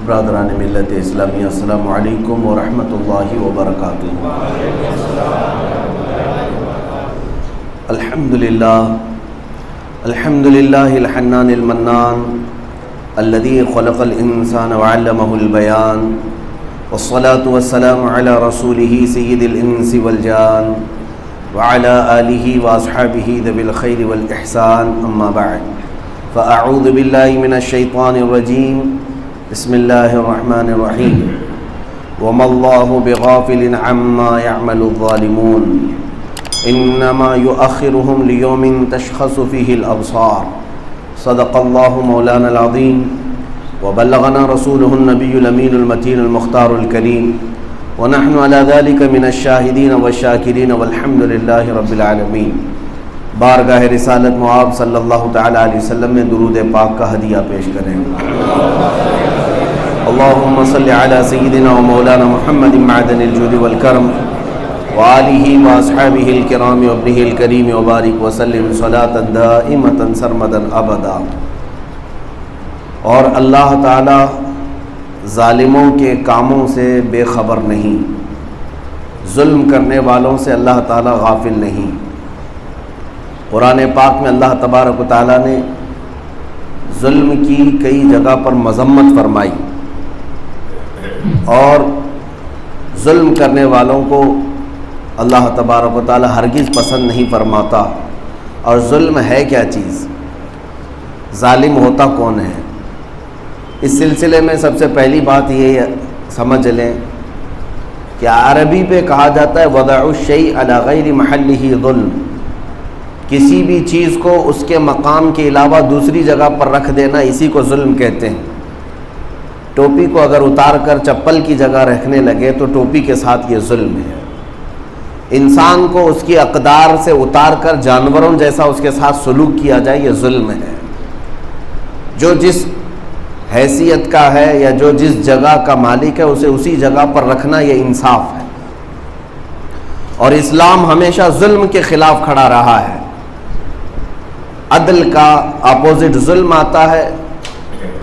برادران ملت اسلامی، السلام علیکم ورحمۃ اللہ وبرکاتہ۔ الحمد للہ الحنان المنان الذي خلق الانسان وعلمه البيان، والصلاة والسلام على رسوله سید الانس والجان وعلى آلہ واصحابہ ذوی الخیر والاحسان، اما بعد فاعوذ باللہ من الشیطان الرجیم، بسم اللہ الرحمن الرحیم۔ وما اللہ بغافل عما يعمل الظالمون انما يؤخرهم ليوم تشخص فيه الابصار، صدق اللہ مولانا العظیم وبلغنا رسوله النبی الامین المتین المختار الکریم، ونحن على ذلك من الشاہدین والشاکرین والحمد للہ رب العالمین۔ بارگاہ رسالت معاب صلی اللہ تعالی علیہ وسلم میں درود پاک کا ہدیہ پیش کریں۔ اللہم صلی علی سیدنا و مولانا محمد معدن الجود والکرم وآلہ واصحابہ الکرام وابنہ الکریم وبارک وسلم صلاۃ دائمۃ سرمدا ابدا۔ اور اللہ تعالی ظالموں کے کاموں سے بے خبر نہیں، ظلم کرنے والوں سے اللہ تعالی غافل نہیں۔ قرآن پاک میں اللہ تبارک و تعالی نے ظلم کی کئی جگہ پر مذمت فرمائی، اور ظلم کرنے والوں کو اللہ تبارک و تعالی ہرگز پسند نہیں فرماتا۔ اور ظلم ہے کیا چیز؟ ظالم ہوتا کون ہے؟ اس سلسلے میں سب سے پہلی بات یہ سمجھ لیں کہ عربی پہ کہا جاتا ہے وضع الشیء علی غیر محلہ ظلم، کسی بھی چیز کو اس کے مقام کے علاوہ دوسری جگہ پر رکھ دینا، اسی کو ظلم کہتے ہیں۔ ٹوپی کو اگر اتار کر چپل کی جگہ رکھنے لگے تو ٹوپی کے ساتھ یہ ظلم ہے۔ انسان کو اس کی اقدار سے اتار کر جانوروں جیسا اس کے ساتھ سلوک کیا جائے، یہ ظلم ہے۔ جو جس حیثیت کا ہے یا جو جس جگہ کا مالک ہے اسے اسی جگہ پر رکھنا، یہ انصاف ہے۔ اور اسلام ہمیشہ ظلم کے خلاف کھڑا رہا ہے۔ عدل کا اپوزٹ ظلم آتا ہے،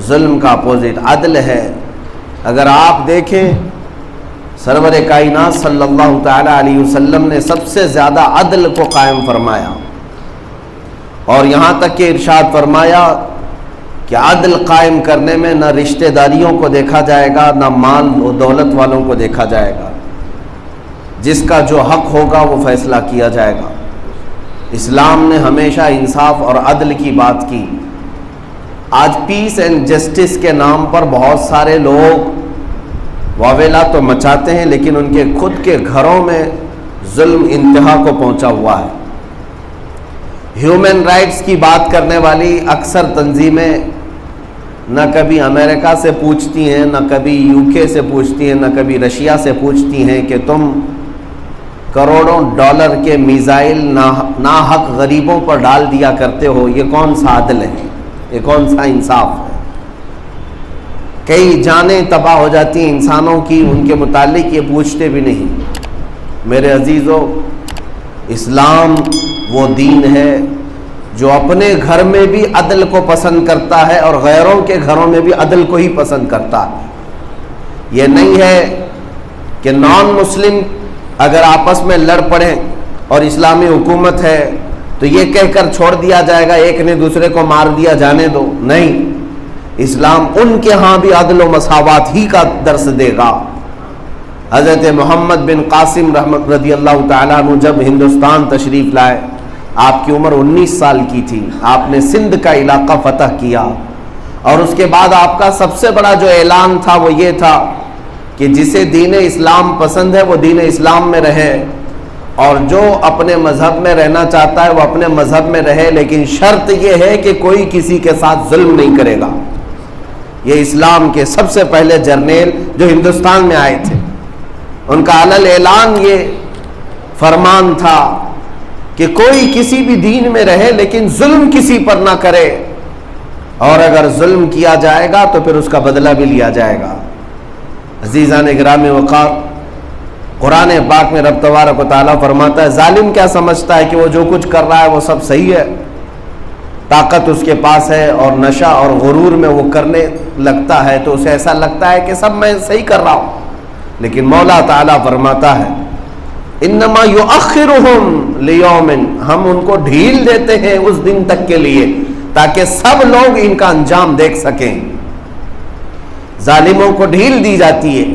ظلم کا اپوزٹ عدل ہے۔ اگر آپ دیکھیں سرور کائنات صلی اللہ تعالی علیہ وسلم نے سب سے زیادہ عدل کو قائم فرمایا، اور یہاں تک کہ ارشاد فرمایا کہ عدل قائم کرنے میں نہ رشتہ داریوں کو دیکھا جائے گا، نہ مال و دولت والوں کو دیکھا جائے گا، جس کا جو حق ہوگا وہ فیصلہ کیا جائے گا۔ اسلام نے ہمیشہ انصاف اور عدل کی بات کی۔ آج پیس اینڈ جسٹس کے نام پر بہت سارے لوگ واویلا تو مچاتے ہیں، لیکن ان کے خود کے گھروں میں ظلم انتہا کو پہنچا ہوا ہے۔ ہیومن رائٹس کی بات کرنے والی اکثر تنظیمیں نہ کبھی امریکہ سے پوچھتی ہیں، نہ کبھی UK سے پوچھتی ہیں، نہ کبھی رشیا سے پوچھتی ہیں کہ تم کروڑوں ڈالر کے میزائل ناحق غریبوں پر ڈال دیا کرتے ہو، یہ کون سا عدل ہے؟ یہ کون سا انصاف ہے؟ کئی جانیں تباہ ہو جاتی ہیں انسانوں کی، ان کے متعلق یہ پوچھتے بھی نہیں۔ میرے عزیزو، اسلام وہ دین ہے جو اپنے گھر میں بھی عدل کو پسند کرتا ہے اور غیروں کے گھروں میں بھی عدل کو ہی پسند کرتا ہے۔ یہ نہیں ہے کہ نان مسلم اگر آپس میں لڑ پڑیں اور اسلامی حکومت ہے تو یہ کہہ کر چھوڑ دیا جائے گا ایک نے دوسرے کو مار دیا جانے دو، نہیں۔ اسلام ان کے ہاں بھی عدل و مساوات ہی کا درس دے گا۔ حضرت محمد بن قاسم رحمت رضی اللہ تعالیٰ عنہ جب ہندوستان تشریف لائے، آپ کی عمر 19 سال کی تھی، آپ نے سندھ کا علاقہ فتح کیا، اور اس کے بعد آپ کا سب سے بڑا جو اعلان تھا وہ یہ تھا کہ جسے دین اسلام پسند ہے وہ دین اسلام میں رہے، اور جو اپنے مذہب میں رہنا چاہتا ہے وہ اپنے مذہب میں رہے، لیکن شرط یہ ہے کہ کوئی کسی کے ساتھ ظلم نہیں کرے گا۔ یہ اسلام کے سب سے پہلے جرنیل جو ہندوستان میں آئے تھے، ان کا علل اعلان یہ فرمان تھا کہ کوئی کسی بھی دین میں رہے لیکن ظلم کسی پر نہ کرے، اور اگر ظلم کیا جائے گا تو پھر اس کا بدلہ بھی لیا جائے گا۔ عزیزان گرامی وقار، قرآن پاک میں رب تبارک و تعالیٰ فرماتا ہے ظالم کیا سمجھتا ہے کہ وہ جو کچھ کر رہا ہے وہ سب صحیح ہے؟ طاقت اس کے پاس ہے اور نشہ اور غرور میں وہ کرنے لگتا ہے تو اسے ایسا لگتا ہے کہ سب میں صحیح کر رہا ہوں، لیکن مولا تعالیٰ فرماتا ہے انما یؤخرہم لیوم، ہم ان کو ڈھیل دیتے ہیں اس دن تک کے لیے تاکہ سب لوگ ان کا انجام دیکھ سکیں۔ ظالموں کو ڈھیل دی جاتی ہے۔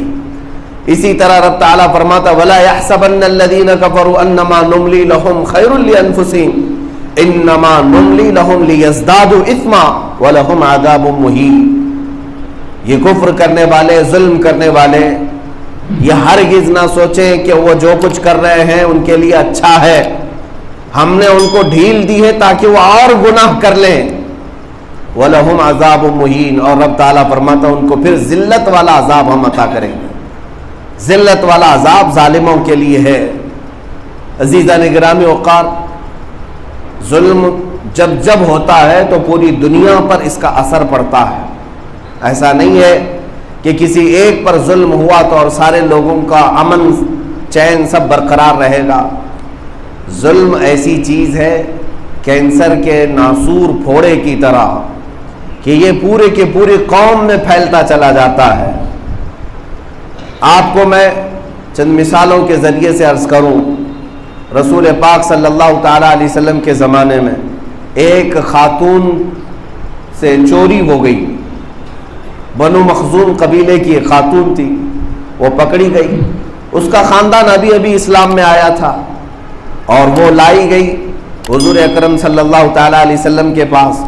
اسی طرح رب تعالیٰ فرماتا وَلَا يَحْسَبَنَّ الَّذِينَ كَفَرُوا أَنَّمَا نُمْلِي لَهُمْ خَيْرٌ لِأَنفُسِهِمْ إِنَّمَا نُمْلِي لَهُمْ لِيَزْدَادُوا إِثْمًا وَلَهُمْ عَذَابٌ مُهِينٌ۔ یہ کفر کرنے والے، ظلم کرنے والے یہ ہرگز نہ سوچیں کہ وہ جو کچھ کر رہے ہیں ان کے لیے اچھا ہے، ہم نے ان کو ڈھیل دی ہے تاکہ وہ اور گناہ کر لیں۔ وَلَهُمْ عَذَابٌ مُهِينٌ، اور رب تعالیٰ فرماتا ان کو پھر ذلت والا عذاب ہم عطا کریں گے۔ ذلت والا عذاب ظالموں کے لیے ہے۔ عزیزان گرامی اوقات، ظلم جب جب ہوتا ہے تو پوری دنیا پر اس کا اثر پڑتا ہے۔ ایسا نہیں ہے کہ کسی ایک پر ظلم ہوا تو اور سارے لوگوں کا امن چین سب برقرار رہے گا۔ ظلم ایسی چیز ہے کینسر کے ناسور پھوڑے کی طرح کہ یہ پورے کے پورے قوم میں پھیلتا چلا جاتا ہے۔ آپ کو میں چند مثالوں کے ذریعے سے عرض کروں، رسول پاک صلی اللہ تعالیٰ علیہ وسلم کے زمانے میں ایک خاتون سے چوری ہو گئی۔ بنو مخزوم قبیلے کی ایک خاتون تھی، وہ پکڑی گئی۔ اس کا خاندان ابھی ابھی اسلام میں آیا تھا اور وہ لائی گئی حضور اکرم صلی اللہ تعالیٰ علیہ وسلم کے پاس۔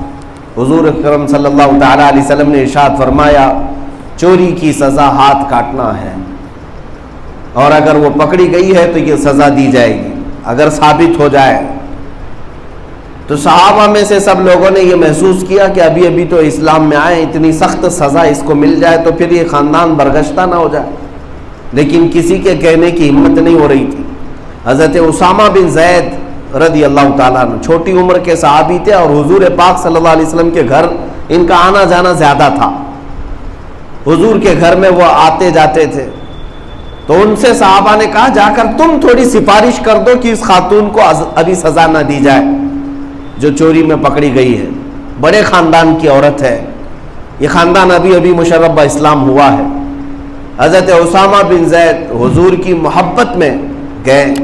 حضور اکرم صلی اللہ تعالیٰ علیہ وسلم نے ارشاد فرمایا چوری کی سزا ہاتھ کاٹنا ہے، اور اگر وہ پکڑی گئی ہے تو یہ سزا دی جائے گی اگر ثابت ہو جائے۔ تو صحابہ میں سے سب لوگوں نے یہ محسوس کیا کہ ابھی ابھی تو اسلام میں آئے، اتنی سخت سزا اس کو مل جائے تو پھر یہ خاندان برگشتہ نہ ہو جائے، لیکن کسی کے کہنے کی ہمت نہیں ہو رہی تھی۔ حضرت اسامہ بن زید رضی اللہ تعالیٰ عنہ چھوٹی عمر کے صحابی تھے اور حضور پاک صلی اللہ علیہ وسلم کے گھر ان کا آنا جانا زیادہ تھا، حضور کے گھر میں وہ آتے جاتے تھے۔ تو ان سے صحابہ نے کہا جا کر تم تھوڑی سفارش کر دو کہ اس خاتون کو ابھی سزا نہ دی جائے جو چوری میں پکڑی گئی ہے، بڑے خاندان کی عورت ہے، یہ خاندان ابھی ابھی مشرف با اسلام ہوا ہے۔ حضرت اسامہ بن زید حضور کی محبت میں گئے،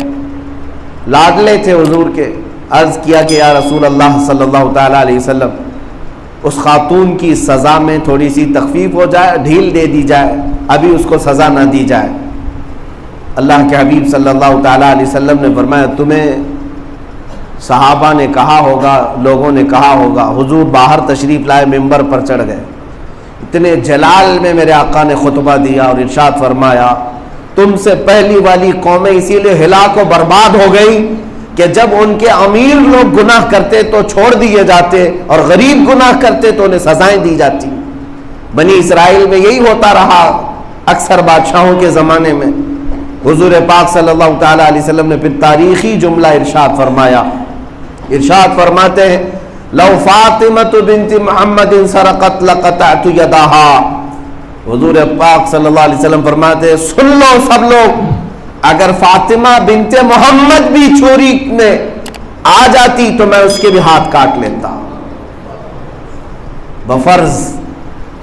لاڈلے تھے حضور کے، عرض کیا کہ یا رسول اللہ صلی اللہ تعالیٰ علیہ وسلم اس خاتون کی سزا میں تھوڑی سی تخفیف ہو جائے، ڈھیل دے دی جائے، ابھی اس کو سزا نہ دی جائے۔ اللہ کے حبیب صلی اللہ تعالیٰ علیہ وسلم نے فرمایا تمہیں صحابہ نے کہا ہوگا، لوگوں نے کہا ہوگا۔ حضور باہر تشریف لائے، ممبر پر چڑھ گئے، اتنے جلال میں میرے آقا نے خطبہ دیا اور ارشاد فرمایا تم سے پہلی والی قومیں اسی لیے ہلاک و برباد ہو گئی کہ جب ان کے امیر لوگ گناہ کرتے تو چھوڑ دیے جاتے اور غریب گناہ کرتے تو انہیں سزائیں دی جاتی۔ بنی اسرائیل میں یہی ہوتا رہا اکثر بادشاہوں کے زمانے میں۔ حضور پاک صلی اللہ تعالیٰ علیہ وسلم نے پھر تاریخی جملہ ارشاد فرمایا، ارشاد فرماتے ہیں لو فاطمۃ بنت محمد سرقت لقطعت یدہا۔ حضور پاک صلی اللہ علیہ وسلم فرماتے ہیں سن لو سب لوگ، اگر فاطمہ بنت محمد بھی چوری میں آ جاتی تو میں اس کے بھی ہاتھ کاٹ لیتا بفرض،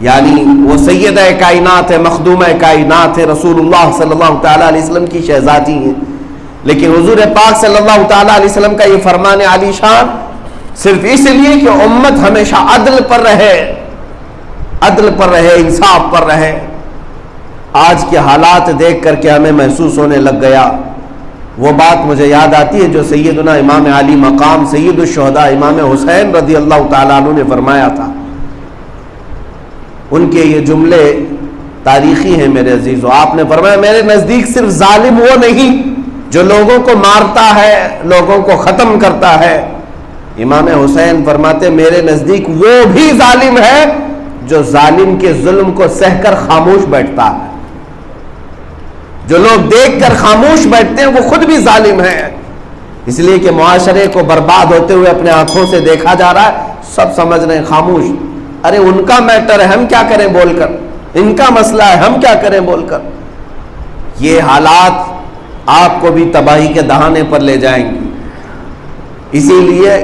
یعنی وہ سیدہ کائنات ہے، مخدومہ کائنات ہے، رسول اللہ صلی اللہ تعالیٰ علیہ وسلم کی شہزادی ہیں، لیکن حضور پاک صلی اللہ تعالیٰ علیہ وسلم کا یہ فرمان عالی شان صرف اس لیے کہ امت ہمیشہ عدل پر رہے، عدل پر رہے، انصاف پر رہے۔ آج کے حالات دیکھ کر کے ہمیں محسوس ہونے لگ گیا، وہ بات مجھے یاد آتی ہے جو سیدنا امام علی مقام سید الشہداء امام حسین رضی اللہ تعالیٰ عنہ نے فرمایا تھا۔ ان کے یہ جملے تاریخی ہیں میرے عزیزو۔ آپ نے فرمایا میرے نزدیک صرف ظالم وہ نہیں جو لوگوں کو مارتا ہے، لوگوں کو ختم کرتا ہے، امام حسین فرماتے میرے نزدیک وہ بھی ظالم ہے جو ظالم کے ظلم کو سہ کر خاموش بیٹھتا ہے۔ جو لوگ دیکھ کر خاموش بیٹھتے ہیں وہ خود بھی ظالم ہیں، اس لیے کہ معاشرے کو برباد ہوتے ہوئے اپنے آنکھوں سے دیکھا جا رہا ہے، سب سمجھ رہے ہیں خاموش، ارے ان کا میٹر ہے ہم کیا کریں بول کر، ان کا مسئلہ ہے ہم کیا کریں بول کر۔ یہ حالات آپ کو بھی تباہی کے دہانے پر لے جائیں گے۔ اسی لیے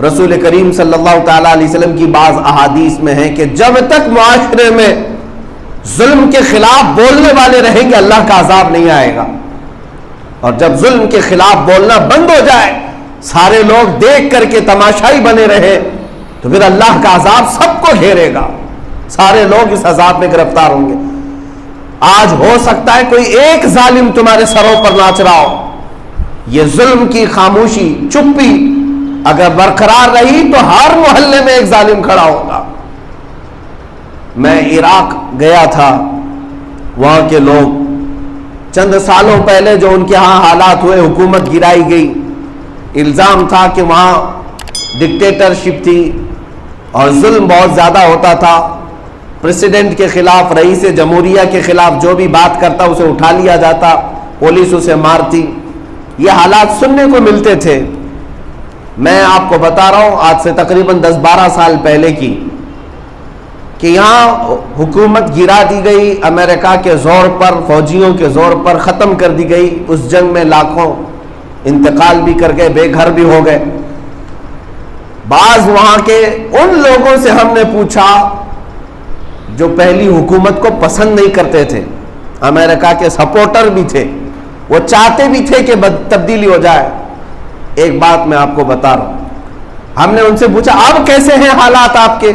رسول کریم صلی اللہ تعالیٰ علیہ وسلم کی بعض احادیث میں ہے کہ جب تک معاشرے میں ظلم کے خلاف بولنے والے رہیں گے اللہ کا عذاب نہیں آئے گا، اور جب ظلم کے خلاف بولنا بند ہو جائے، سارے لوگ دیکھ کر کے تماشائی بنے رہے، تو پھر اللہ کا عذاب سب کو گھیرے گا، سارے لوگ اس عذاب میں گرفتار ہوں گے۔ آج ہو سکتا ہے کوئی ایک ظالم تمہارے سروں پر ناچ رہا ہو، یہ ظلم کی خاموشی، چپی اگر برقرار رہی تو ہر محلے میں ایک ظالم کھڑا ہوگا۔ میں عراق گیا تھا، وہاں کے لوگ چند سالوں پہلے جو ان کے ہاں حالات ہوئے، حکومت گرائی گئی، الزام تھا کہ وہاں ڈکٹیٹرشپ تھی اور ظلم بہت زیادہ ہوتا تھا، پریسیڈنٹ کے خلاف، رئیس جمہوریہ کے خلاف جو بھی بات کرتا اسے اٹھا لیا جاتا، پولیس اسے مارتی، یہ حالات سننے کو ملتے تھے۔ میں آپ کو بتا رہا ہوں آج سے تقریباً 10-12 سال پہلے کی، کہ یہاں حکومت گرا دی گئی، امریکہ کے زور پر، فوجیوں کے زور پر ختم کر دی گئی، اس جنگ میں لاکھوں انتقال بھی کر گئے، بے گھر بھی ہو گئے۔ بعض وہاں کے ان لوگوں سے ہم نے پوچھا جو پہلی حکومت کو پسند نہیں کرتے تھے، امریکہ کے سپورٹر بھی تھے، وہ چاہتے بھی تھے کہ تبدیلی ہو جائے۔ ایک بات میں آپ کو بتا رہا ہوں، ہم نے ان سے پوچھا اب کیسے ہیں حالات آپ کے،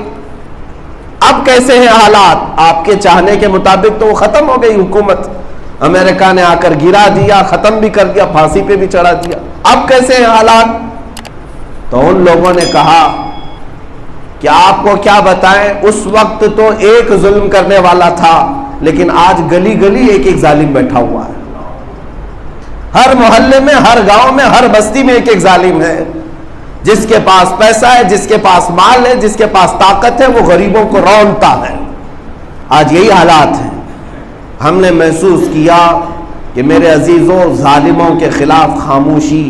اب کیسے ہیں حالات؟ آپ کے چاہنے کے مطابق تو وہ ختم ہو گئی حکومت، امریکہ نے آ کر گرا دیا، ختم بھی کر دیا، پھانسی پہ بھی چڑھا دیا، اب کیسے ہیں حالات؟ تو ان لوگوں نے کہا کہ آپ کو کیا بتائیں، اس وقت تو ایک ظلم کرنے والا تھا، لیکن آج گلی گلی ایک ایک ظالم بیٹھا ہوا ہے، ہر محلے میں، ہر گاؤں میں، ہر بستی میں ایک ایک ظالم ہے، جس کے پاس پیسہ ہے، جس کے پاس مال ہے، جس کے پاس طاقت ہے، وہ غریبوں کو رونتا ہے۔ آج یہی حالات ہیں۔ ہم نے محسوس کیا کہ میرے عزیزوں، ظالموں کے خلاف خاموشی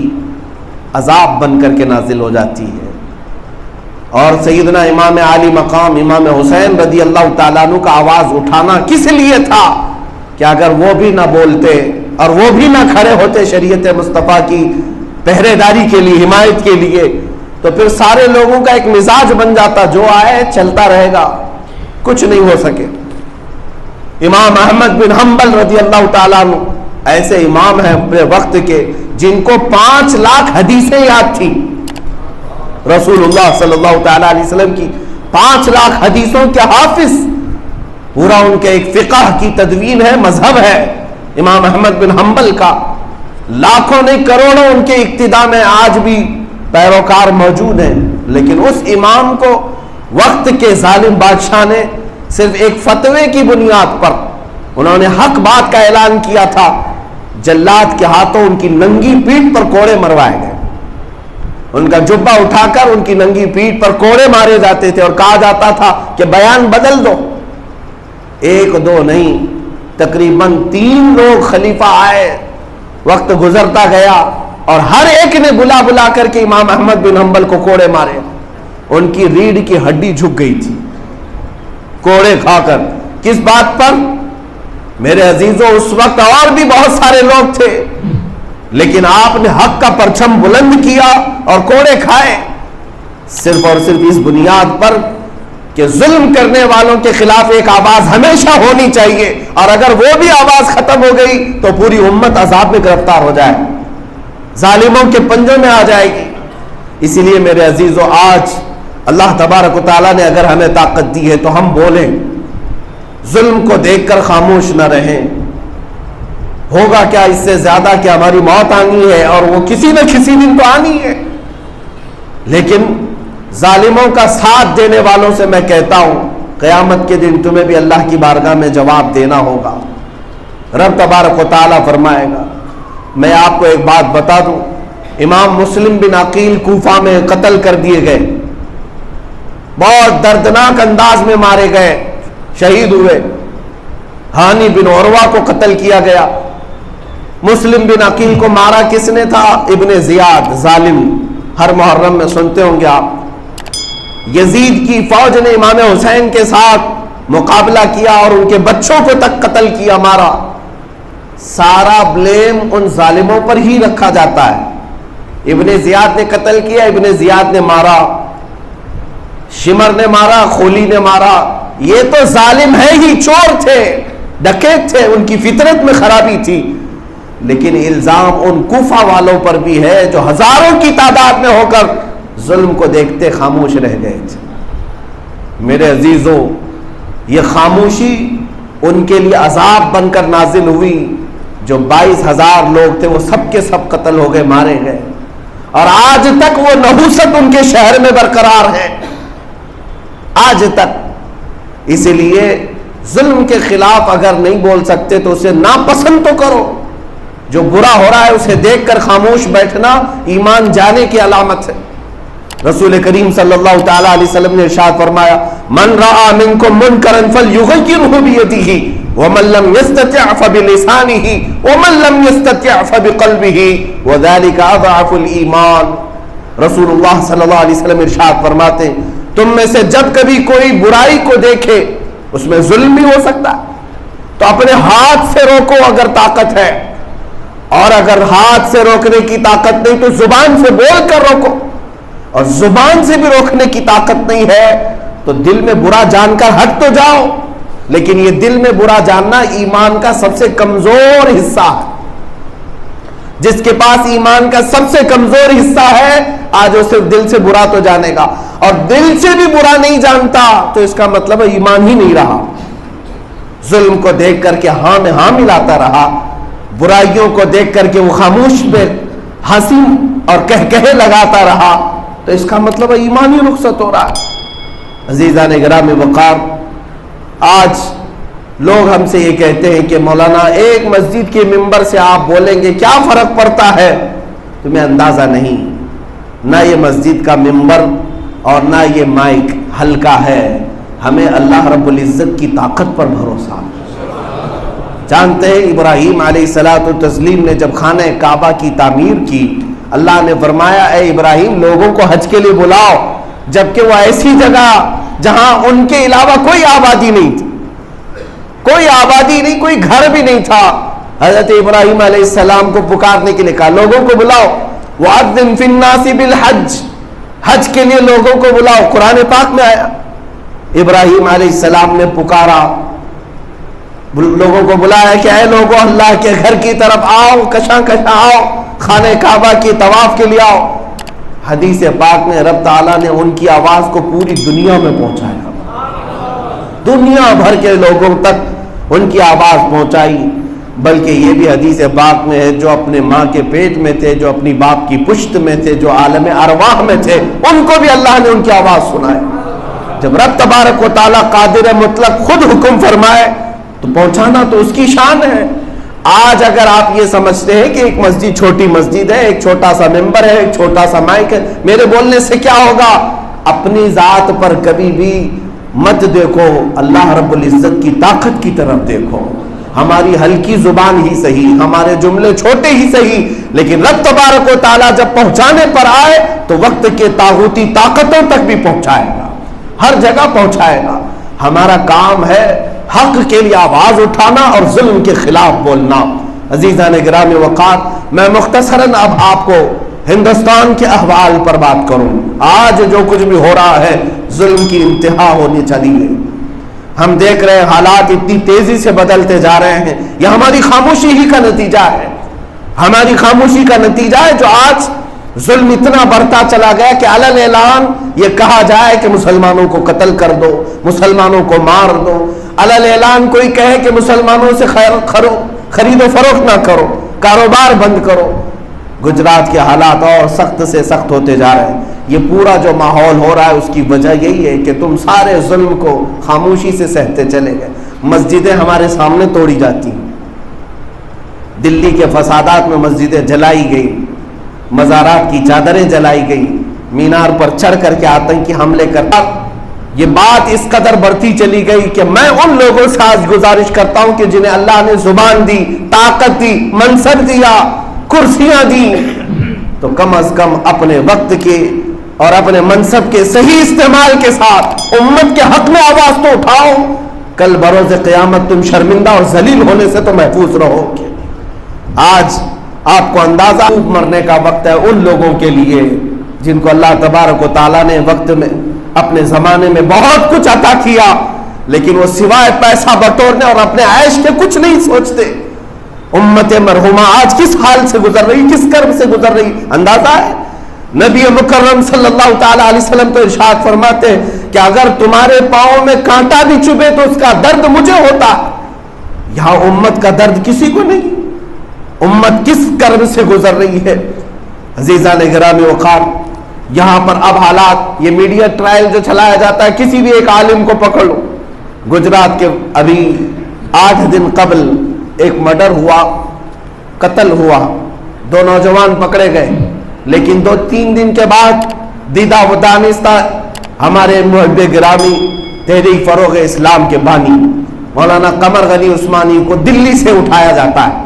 عذاب بن کر کے نازل ہو جاتی ہے، اور سیدنا امام عالی مقام امام حسین رضی اللہ تعالیٰ عنہ کا آواز اٹھانا کس لیے تھا کہ اگر وہ بھی نہ بولتے اور وہ بھی نہ کھڑے ہوتے شریعت مصطفیٰ کی پہرے داری کے لیے، حمایت کے لیے، تو پھر سارے لوگوں کا ایک مزاج بن جاتا، جو آئے چلتا رہے گا، کچھ نہیں ہو سکے۔ امام احمد بن حنبل رضی اللہ تعالیٰ عنہ ایسے امام ہیں اپنے وقت کے جن کو 5 لاکھ حدیثیں یاد تھی، رسول اللہ صلی اللہ تعالیٰ علیہ وسلم کی 5 لاکھ حدیثوں کے حافظ، پورا ان کے ایک فقہ کی تدوین ہے، مذہب ہے امام احمد بن حنبل کا، لاکھوں نہیں کروڑوں ان کے اقتداء میں آج بھی پیروکار موجود ہیں، لیکن اس امام کو وقت کے ظالم بادشاہ نے صرف ایک فتوے کی بنیاد پر، انہوں نے حق بات کا اعلان کیا تھا، جلاد کے ہاتھوں ان کی ننگی پیٹھ پر کوڑے مروائے گئے، ان کا جبہ اٹھا کر ان کی ننگی پیٹھ پر کوڑے مارے جاتے تھے، اور کہا جاتا تھا کہ بیان بدل دو۔ ایک دو نہیں، تقریباً 3 لوگ خلیفہ آئے، وقت گزرتا گیا اور ہر ایک نے بلا بلا کر کے امام احمد بن حنبل کو کوڑے مارے، ان کی ریڑھ کی ہڈی جھک گئی تھی کوڑے کھا کر۔ کس بات پر؟ میرے عزیزوں، اس وقت اور بھی بہت سارے لوگ تھے، لیکن آپ نے حق کا پرچم بلند کیا اور کوڑے کھائے، صرف اور صرف اس بنیاد پر کہ ظلم کرنے والوں کے خلاف ایک آواز ہمیشہ ہونی چاہیے، اور اگر وہ بھی آواز ختم ہو گئی تو پوری امت عذاب میں گرفتار ہو جائے، ظالموں کے پنجوں میں آ جائے گی۔ اسی لیے میرے عزیزوں، آج اللہ تبارک و تعالیٰ نے اگر ہمیں طاقت دی ہے تو ہم بولیں، ظلم کو دیکھ کر خاموش نہ رہیں۔ ہوگا کیا اس سے زیادہ کہ ہماری موت آنی ہے، اور وہ کسی نہ کسی دن تو آنی ہے، لیکن ظالموں کا ساتھ دینے والوں سے میں کہتا ہوں، قیامت کے دن تمہیں بھی اللہ کی بارگاہ میں جواب دینا ہوگا۔ رب تبارک و تعالیٰ فرمائے گا۔ میں آپ کو ایک بات بتا دوں، امام مسلم بن عقیل کوفہ میں قتل کر دیے گئے، بہت دردناک انداز میں مارے گئے، شہید ہوئے۔ ہانی بن عروہ کو قتل کیا گیا۔ مسلم بن عقیل کو مارا کس نے تھا؟ ابن زیاد، ظالم، ہر محرم میں سنتے ہوں گے آپ۔ یزید کی فوج نے امام حسین کے ساتھ مقابلہ کیا اور ان کے بچوں کو تک قتل کیا، مارا۔ سارا بلیم ان ظالموں پر ہی رکھا جاتا ہے، ابن زیاد نے قتل کیا، ابن زیاد نے مارا، شمر نے مارا، خولی نے مارا. یہ تو ظالم ہے ہی، چور تھے، ڈکیت تھے، ان کی فطرت میں خرابی تھی. لیکن الزام ان کوفہ والوں پر بھی ہے جو ہزاروں کی تعداد میں ہو کر ظلم کو دیکھتے خاموش رہ گئے تھے. میرے عزیزوں، یہ خاموشی ان کے لیے عذاب بن کر نازل ہوئی. جو 22,000 لوگ تھے وہ سب کے سب قتل ہو گئے، مارے گئے، اور آج تک وہ نحوست ان کے شہر میں برقرار ہے، آج تک. اسی لیے ظلم کے خلاف اگر نہیں بول سکتے تو اسے ناپسند تو کرو. جو برا ہو رہا ہے اسے دیکھ کر خاموش بیٹھنا ایمان جانے کی علامت ہے. رسول کریم صلی اللہ تعالی علیہ وسلم نے ارشاد فرمایا، من رأى منکم منکرا فلیغیرہ بیدہ ومن لم یستطع فبلسانہ ومن لم یستطع فبقلبہ وذلک اضعف الایمان. رسول اللہ صلی اللہ علیہ وسلم ارشاد فرماتے ہیں، تم میں سے جب کبھی کوئی برائی کو دیکھے، اس میں ظلم بھی ہو سکتا ہے، تو اپنے ہاتھ سے روکو اگر طاقت ہے، اور اگر ہاتھ سے روکنے کی طاقت نہیں تو زبان سے بول کر روکو، اور زبان سے بھی روکنے کی طاقت نہیں ہے تو دل میں برا جان کر ہٹ تو جاؤ. لیکن یہ دل میں برا جاننا ایمان کا سب سے کمزور حصہ ہے. جس کے پاس ایمان کا سب سے کمزور حصہ ہے آج وہ صرف دل سے برا تو جانے گا، اور دل سے بھی برا نہیں جانتا تو اس کا مطلب ہے ایمان ہی نہیں رہا. ظلم کو دیکھ کر کے ہاں میں ہاں ملاتا رہا، برائیوں کو دیکھ کر کے وہ خاموش پہ ہنسی اور کہے لگاتا رہا، تو اس کا مطلب ہے ایمانی رخصت ہو رہا ہے. عزیزان گرامی وقار، آج لوگ ہم سے یہ کہتے ہیں کہ مولانا ایک مسجد کے ممبر سے آپ بولیں گے کیا فرق پڑتا ہے؟ تمہیں اندازہ نہیں، نہ یہ مسجد کا ممبر اور نہ یہ مائک ہلکا ہے. ہمیں اللہ رب العزت کی طاقت پر بھروسہ. جانتے ہیں ابراہیم علیہ الصلوۃ والتسلیم نے جب خانہ کعبہ کی تعمیر کی، اللہ نے فرمایا اے ابراہیم لوگوں کو حج کے لیے بلاؤ، جبکہ وہ ایسی جگہ جہاں ان کے علاوہ کوئی آبادی نہیں تھی، کوئی آبادی نہیں، کوئی گھر بھی نہیں تھا. حضرت ابراہیم علیہ السلام کو پکارنے کے لیے کہا لوگوں کو بلاؤ، وَأَذِّن فِي النَّاسِ بِالْحَجِّ، حج کے لیے لوگوں کو بلاؤ. قرآن پاک میں آیا. ابراہیم علیہ السلام نے پکارا، لوگوں کو بلایا کہ اے لوگوں اللہ کے گھر کی طرف آؤ، کشاں کشاں آؤ، خانہ کعبہ کی طواف کے لیے آؤ. حدیث پاک میں رب تعالیٰ نے ان کی آواز کو پوری دنیا میں پہنچایا، دنیا بھر کے لوگوں تک ان کی آواز پہنچائی. بلکہ یہ بھی حدیث پاک میں ہے جو اپنے ماں کے پیٹ میں تھے، جو اپنی باپ کی پشت میں تھے، جو عالم ارواح میں تھے، ان کو بھی اللہ نے ان کی آواز سنائی. جب رب تبارک و تعالیٰ قادر مطلق خود حکم فرمائے تو پہنچانا تو اس کی شان ہے. آج اگر آپ یہ سمجھتے ہیں کہ ایک مسجد چھوٹی مسجد ہے، ایک چھوٹا سا ممبر ہے، ایک چھوٹا سا مائک ہے، میرے بولنے سے کیا ہوگا، اپنی ذات پر کبھی بھی مت دیکھو، اللہ رب العزت کی طاقت کی طرف دیکھو. ہماری ہلکی زبان ہی صحیح، ہمارے جملے چھوٹے ہی صحیح، لیکن رب تبارک و تعالیٰ جب پہنچانے پر آئے تو وقت کے طاغوتی طاقتوں تک بھی پہنچائے گا، ہر جگہ پہنچائے گا. ہمارا کام ہے حق کے لیے آواز اٹھانا اور ظلم کے خلاف بولنا. عزیزان گرامی وقار، میں مختصراً اب آپ کو ہندوستان کے احوال پر بات کروں. آج جو کچھ بھی ہو رہا ہے ظلم کی انتہا ہونے چلی ہے. ہم دیکھ رہے ہیں حالات اتنی تیزی سے بدلتے جا رہے ہیں. یہ ہماری خاموشی ہی کا نتیجہ ہے، ہماری خاموشی کا نتیجہ ہے جو آج ظلم اتنا بڑھتا چلا گیا کہ علن اعلان یہ کہا جائے کہ مسلمانوں کو قتل کر دو، مسلمانوں کو مار دو. علن اعلان کوئی کہے کہ مسلمانوں سے خرید و فروخت نہ کرو، کاروبار بند کرو. گجرات کے حالات اور سخت سے سخت ہوتے جا رہے ہیں. یہ پورا جو ماحول ہو رہا ہے اس کی وجہ یہی ہے کہ تم سارے ظلم کو خاموشی سے سہتے چلے گئے. مسجدیں ہمارے سامنے توڑی جاتی ہیں، دلی کے فسادات میں مسجدیں جلائی گئی، مزارات کی چادریں جلائی گئی، مینار پر چڑھ کر کے آتنکی حملے کرتا. یہ بات اس قدر بڑھتی چلی گئی کہ میں ان لوگوں سے آج گزارش کرتا ہوں کہ جنہیں اللہ نے زبان دی، طاقت دی، منصب دیا، کرسیاں دی، تو کم از کم اپنے وقت کے اور اپنے منصب کے صحیح استعمال کے ساتھ امت کے حق میں آواز تو اٹھاؤ. کل بروز قیامت تم شرمندہ اور ذلیل ہونے سے تو محفوظ رہو گے. آج آپ کو اندازہ مرنے کا وقت ہے ان لوگوں کے لیے جن کو اللہ تبارک و تعالیٰ نے وقت میں اپنے زمانے میں بہت کچھ عطا کیا، لیکن وہ سوائے پیسہ بٹورنے اور اپنے عیش کے کچھ نہیں سوچتے۔ امت مرحومہ آج کس حال سے گزر رہی، کس کرب سے گزر رہی، اندازہ ہے؟ نبی مکرم صلی اللہ تعالیٰ علیہ وسلم تو ارشاد فرماتے ہیں کہ اگر تمہارے پاؤں میں کانٹا بھی چبھے تو اس کا درد مجھے ہوتا۔ یہاں امت کا درد کسی کو نہیں، امت کس کرب سے گزر رہی ہے۔ عزیزان گرامی وقار، یہاں پر اب حالات، یہ میڈیا ٹرائل جو چلایا جاتا ہے، کسی بھی ایک عالم کو پکڑ لو، گجرات کے ابھی 8 دن قبل ایک مرڈر ہوا، قتل ہوا، 2 نوجوان پکڑے گئے، لیکن 2-3 دن کے بعد دیدہ و دانستہ ہمارے محب گرامی تحریک فروغ اسلام کے بانی مولانا قمر غنی عثمانی کو دلی سے اٹھایا جاتا ہے،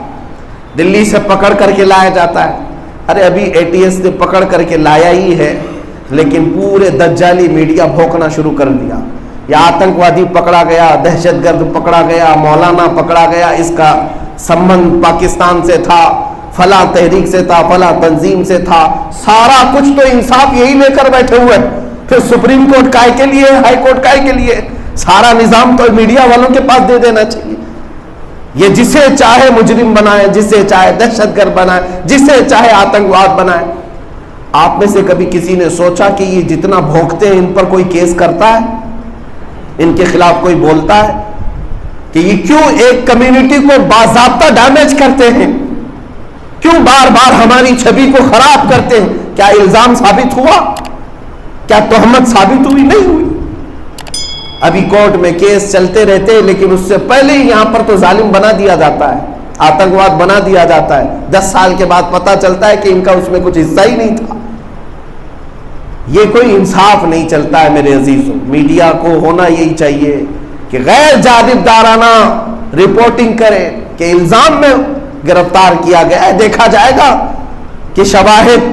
دلی سے پکڑ کر کے لایا جاتا ہے۔ ارے ابھی ATS نے پکڑ کر کے لایا ہی ہے، لیکن پورے دجالی میڈیا بھونکنا شروع کر دیا، یا آتنکوادی پکڑا گیا، دہشت گرد پکڑا گیا، مولانا پکڑا گیا، اس کا سمبند پاکستان سے تھا، فلاں تحریک سے تھا، فلاں تنظیم سے تھا، سارا کچھ تو انصاف یہی لے کر بیٹھے ہوئے، پھر سپریم کورٹ کائے کے لیے، ہائی کورٹ کائے کے لیے، سارا نظام تو میڈیا والوں کے پاس دے دینا چاہیے۔ یہ جسے چاہے مجرم بنائے، جسے چاہے دہشت گرد بنائے، جسے چاہے آتنکواد بنائے۔ آپ میں سے کبھی کسی نے سوچا کہ یہ جتنا بھونکتے ہیں ان پر کوئی کیس کرتا ہے، ان کے خلاف کوئی بولتا ہے کہ یہ کیوں ایک کمیونٹی کو باضابطہ ڈیمیج کرتے ہیں، کیوں بار بار ہماری چھوی کو خراب کرتے ہیں؟ کیا الزام ثابت ہوا؟ کیا تہمت ثابت ہوئی؟ نہیں ہوئی۔ ابھی کورٹ میں کیس چلتے رہتے ہیں، لیکن اس سے پہلے ہی یہاں پر تو ظالم بنا دیا جاتا ہے، آتنکواد بنا دیا جاتا ہے، 10 سال کے بعد پتہ چلتا ہے کہ ان کا اس میں کچھ حصہ ہی نہیں تھا۔ یہ کوئی انصاف نہیں چلتا ہے میرے عزیزوں۔ میڈیا کو ہونا یہی چاہیے کہ غیر جانبدارانہ رپورٹنگ کرے کہ الزام میں گرفتار کیا گیا ہے، دیکھا جائے گا کہ شواہد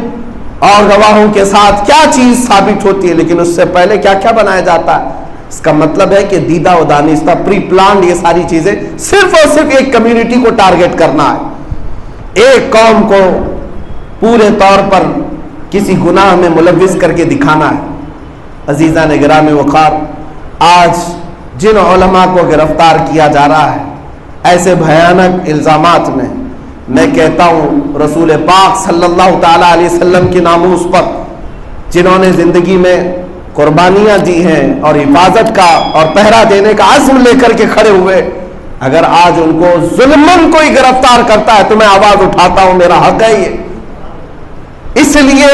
اور گواہوں کے ساتھ کیا چیز ثابت ہوتی ہے، لیکن اس سے پہلے کیا کیا بنایا جاتا ہے۔ اس کا مطلب ہے کہ دیدہ و دانستہ پری پلانڈ یہ ساری چیزیں صرف اور صرف ایک کمیونٹی کو ٹارگٹ کرنا ہے، ایک قوم کو پورے طور پر کسی گناہ میں ملوث کر کے دکھانا ہے۔ عزیزان گرامی وقار، آج جن علماء کو گرفتار کیا جا رہا ہے ایسے بھیانک الزامات میں کہتا ہوں رسول پاک صلی اللہ تعالیٰ علیہ وسلم کی ناموس پر، جنہوں نے زندگی میں قربانیاں دی ہیں اور حفاظت کا اور پہرا دینے کا عزم لے کر کے کھڑے ہوئے، اگر آج ان کو ظلمن کوئی گرفتار کرتا ہے تو میں آواز اٹھاتا ہوں، میرا حق ہے یہ۔ اس لیے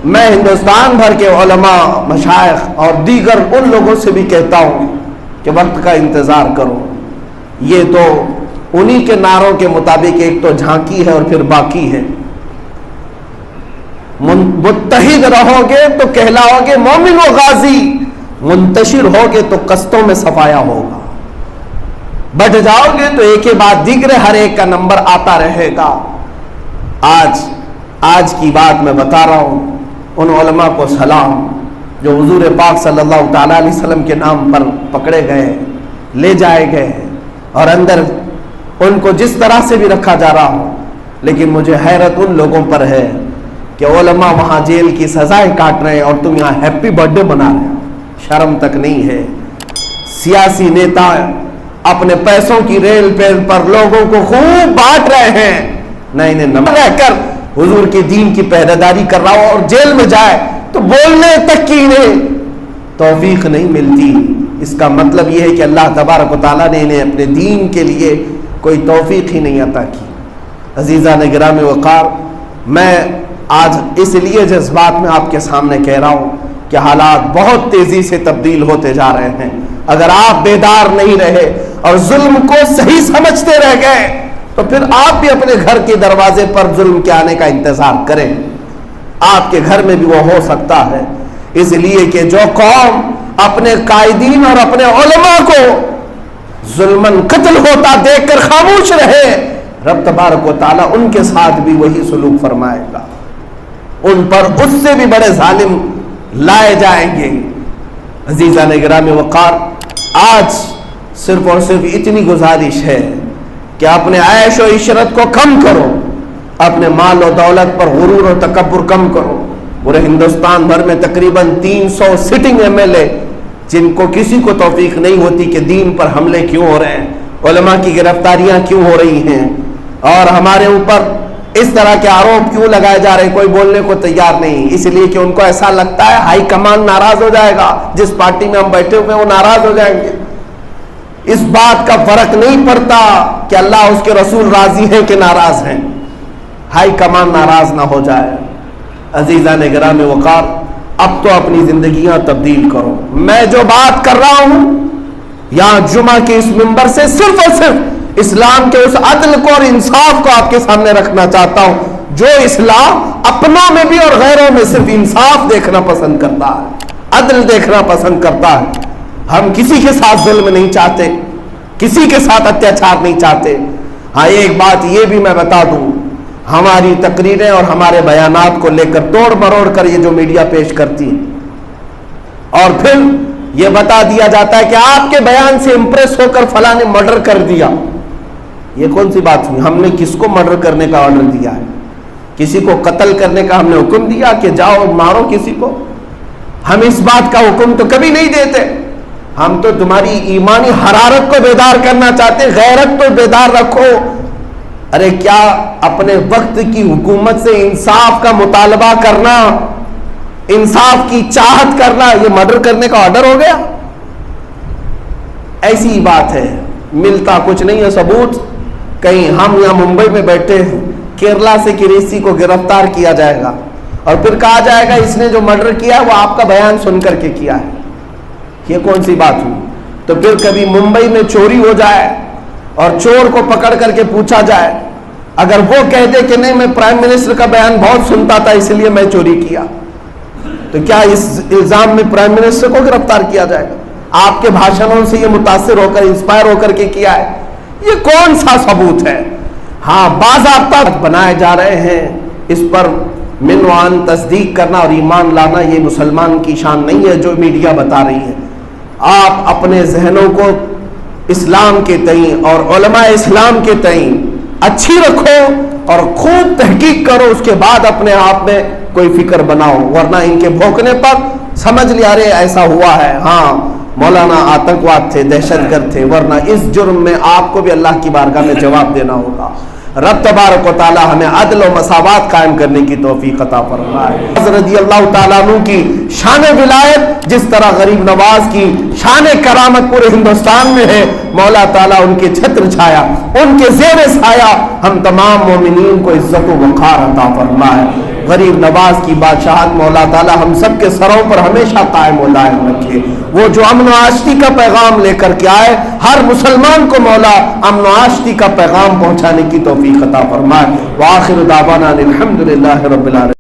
میں ہندوستان بھر کے علماء، مشائخ اور دیگر ان لوگوں سے بھی کہتا ہوں کہ وقت کا انتظار کرو۔ یہ تو انہی کے نعروں کے مطابق ایک تو جھانکی ہے اور پھر باقی ہے۔ متحد رہو گے تو کہلاؤ گے مومن و غازی، منتشر ہوگے تو قصدوں میں صفایا ہوگا، بٹ جاؤ گے تو ایک کے بعد دیگرے ہر ایک کا نمبر آتا رہے گا۔ آج کی بات میں بتا رہا ہوں، ان علماء کو سلام جو حضور پاک صلی اللہ تعالیٰ علیہ وسلم کے نام پر پکڑے گئے، لے جائے گئے، اور اندر ان کو جس طرح سے بھی رکھا جا رہا ہو، لیکن مجھے حیرت ان لوگوں پر ہے کہ علماء وہاں جیل کی سزائیں کاٹ رہے ہیں اور تم یہاں ہیپی برتھ ڈے منا رہے ہیں، شرم تک نہیں ہے۔ سیاسی نیتا اپنے پیسوں کی ریل پیل پر لوگوں کو خوب بانٹ رہے ہیں، نہ انہیں نمبر رہ کر حضور کے دین کی پہرے داری کر رہا ہو اور جیل میں جائے تو بولنے تک کی انہیں توفیق نہیں ملتی۔ اس کا مطلب یہ ہے کہ اللہ تبارک و تعالیٰ نے انہیں اپنے دین کے لیے کوئی توفیق ہی نہیں عطا کی۔ عزیزان گرامی وقار، میں آج اس لیے جذبات میں آپ کے سامنے کہہ رہا ہوں کہ حالات بہت تیزی سے تبدیل ہوتے جا رہے ہیں۔ اگر آپ بیدار نہیں رہے اور ظلم کو صحیح سمجھتے رہ گئے تو پھر آپ بھی اپنے گھر کے دروازے پر ظلم کے آنے کا انتظار کریں۔ آپ کے گھر میں بھی وہ ہو سکتا ہے، اس لیے کہ جو قوم اپنے قائدین اور اپنے علماء کو ظلمن قتل ہوتا دیکھ کر خاموش رہے، رب تبارک و تعالیٰ ان کے ساتھ بھی وہی سلوک فرمائے گا، ان پر اس سے بھی بڑے ظالم لائے جائیں گے۔ عزیزان گرامی وقار، آج صرف اور صرف اتنی گزارش ہے کہ اپنے عیش و عشرت کو کم کرو، اپنے مال و دولت پر غرور و تکبر کم کرو. پورے ہندوستان بھر میں تقریباً 300 سٹنگ MLA جن کو کسی کو توفیق نہیں ہوتی کہ دین پر حملے کیوں ہو رہے ہیں, علماء کی گرفتاریاں کیوں ہو رہی ہیں, اور ہمارے اوپر اس طرح کے آروپ کیوں لگائے جا رہے ہیں, کوئی بولنے کو تیار نہیں. اس لیے کہ ان کو ایسا لگتا ہے ہائی کمان ناراض ہو جائے گا, جس پارٹی میں ہم بیٹھے ہوئے ہیں وہ ناراض ہو جائیں گے. اس بات کا فرق نہیں پڑتا کہ اللہ اس کے رسول راضی ہیں کہ ناراض ہیں, ہائی کمان ناراض نہ ہو جائے. عزیزان گرامی وقار, اب تو اپنی زندگیاں تبدیل کرو. میں جو بات کر رہا ہوں یہاں جمعہ کے اس منبر سے صرف اور صرف اسلام کے اس عدل کو اور انصاف کو آپ کے سامنے رکھنا چاہتا ہوں, جو اسلام اپنوں میں بھی اور غیروں میں صرف انصاف دیکھنا پسند کرتا ہے, عدل دیکھنا پسند کرتا ہے. ہم کسی کے ساتھ ظلم نہیں چاہتے, کسی کے ساتھ اتیاچار نہیں چاہتے. ہاں ایک بات یہ بھی میں بتا دوں, ہماری تقریریں اور ہمارے بیانات کو لے کر توڑ مروڑ کر یہ جو میڈیا پیش کرتی ہے اور پھر یہ بتا دیا جاتا ہے کہ آپ کے بیان سے امپریس ہو کر فلاں نے مرڈر کر دیا, یہ کون سی بات ہوئی؟ ہم نے کس کو مرڈر کرنے کا آرڈر دیا ہے؟ کسی کو قتل کرنے کا ہم نے حکم دیا کہ جاؤ مارو کسی کو؟ ہم اس بات کا حکم تو کبھی نہیں دیتے. ہم تو تمہاری ایمانی حرارت کو بیدار کرنا چاہتے ہیں, غیرت تو بیدار رکھو. ارے کیا اپنے وقت کی حکومت سے انصاف کا مطالبہ کرنا, انصاف کی چاہت کرنا, یہ مرڈر کرنے کا آرڈر ہو گیا؟ ایسی ہی بات ہے, ملتا کچھ نہیں ہے ثبوت. کہیں ہم یہاں ممبئی میں بیٹھے ہیں, کیرلا سے کسی کو گرفتار کیا جائے گا اور پھر کہا جائے گا اس نے جو مرڈر کیا وہ آپ کا بیان سن کر کے کیا ہے. یہ کون سی بات ہوئی؟ تو پھر کبھی ممبئی میں چوری ہو جائے اور چور کو پکڑ کر کے پوچھا جائے, اگر وہ کہہ دے کہ نہیں میں پرائم منسٹر کا بیان بہت سنتا تھا اس لیے میں چوری کیا, تو کیا اس الزام میں پرائم منسٹر کو گرفتار کیا جائے گا؟ آپ کے بھاشنوں سے یہ متاثر ہو کر انسپائر ہو کر کے کیا ہے, یہ کون سا ثبوت ہے؟ ہاں باضابطہ بنائے جا رہے ہیں, اس پر من وعن تصدیق کرنا اور ایمان لانا یہ مسلمان کی شان نہیں ہے جو میڈیا بتا رہی ہے. آپ اپنے ذہنوں کو اسلام کے تئیں اور علماء اسلام کے تئیں اچھی رکھو اور خوب تحقیق کرو, اس کے بعد اپنے آپ میں کوئی فکر بناؤ, ورنہ ان کے بھونکنے پر سمجھ لیا ارے ایسا ہوا ہے, ہاں مولانا آتنکواد تھے, دہشت گرد تھے, ورنہ اس جرم میں آپ کو بھی اللہ کی بارگاہ میں جواب دینا ہوگا. رب تبارک و تعالی ہمیں عدل و مساوات قائم کرنے کی توفیق عطا فرمائے. رضی اللہ تعالیٰ عنہ کی شان ولایت جس طرح غریب نواز کی شان کرامت پورے ہندوستان میں ہے, مولا تعالیٰ ان کے چھتر چھایا, ان کے زیر سایہ ہم تمام مومنین کو عزت و وقار عطا فرمائے. غریب نواز کی بادشاہت مولا تعالیٰ ہم سب کے سروں پر ہمیشہ قائم و دائم رکھے. وہ جو امن و آشتی کا پیغام لے کر کے آئے, ہر مسلمان کو مولا امن و آشتی کا پیغام پہنچانے کی توفیق عطا فرمائے. وآخر دعوانا الحمدللہ رب العالمین.